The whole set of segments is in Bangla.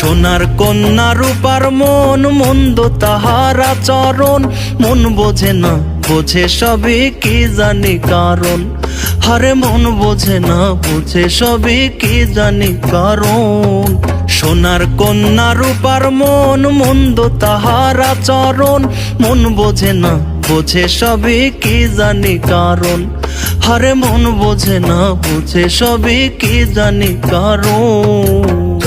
সোনার কন্যা রূপার মন, মন্দ তাহার আচরণ। মন বোঝে না, বোঝে সবই কি জানি কারণ। হারে মন বোঝে না, বোঝে সবই কি জানি কারণ। সোনার কন্যা রূপার মন, মন্দ তাহার আচরণ। মন বোঝে না, বোঝে সবই কি জানি কারণ। হারে মন বোঝে না, বোঝে সবই কি জানি কারণ।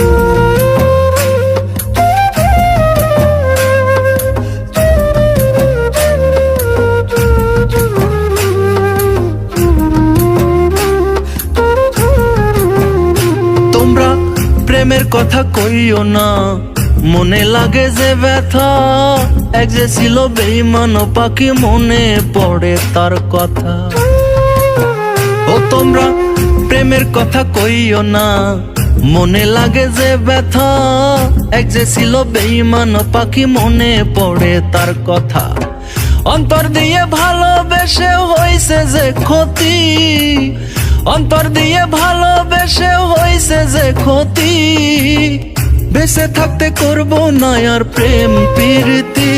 তোমরা প্রেমের কথা কইও না, মনে লাগে যে ব্যথা। এক যে ছিল বেঈমান পাখি, মনে পড়ে তার কথা। ও তোমরা প্রেমের কথা কইও না, মনে লাগে যে ব্যথা। এক যে ছিল বেঈমান পাখি, মনে পড়ে তার কথা। অন্তর দিয়ে ভালোবেসে হইছে যে ক্ষতি, অন্তর দিয়ে ভালোবেসে হইছে যে ক্ষতি। বেঁচে থাকতে করব না আর প্রেম প্রীতি।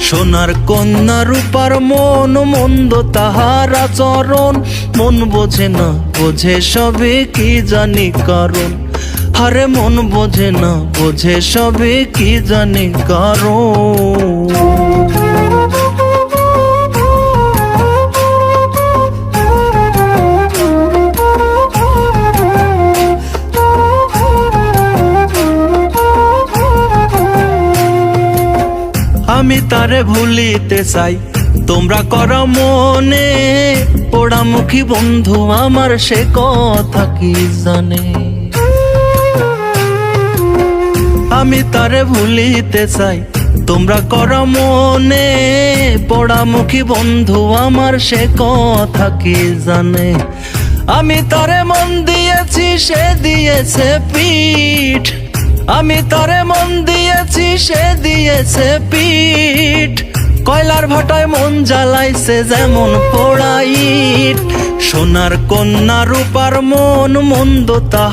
সোনার কন্যা রূপার মন, মন্দ তাহার আচরণ। মন বোঝে না, বোঝে সবে কি জানি কারণ। হারে মন বোঝে না, বোঝে সবে কি জানি কারণ। আমি তারে ভুলিতে চাই, তোমরা করো মনে। পোড়ামুখী বন্ধু আমার সে কথা কি জানে। আমি তারে ভুলিতে চাই, তোমরা করো মনে। পোড়ামুখী বন্ধু আমার সে কথা কি জানে। আমি তারে মন দিয়েছি, সে দিয়েছে পিঠ। আমি তারে মন দিয়েছি, সে দিয়েছে পিঠ। কয়লার ভাটায় মন জ্বালাইছে যেমন পোড়াইট। সোনার কন্যা রূপার মন, মন্দ তাহার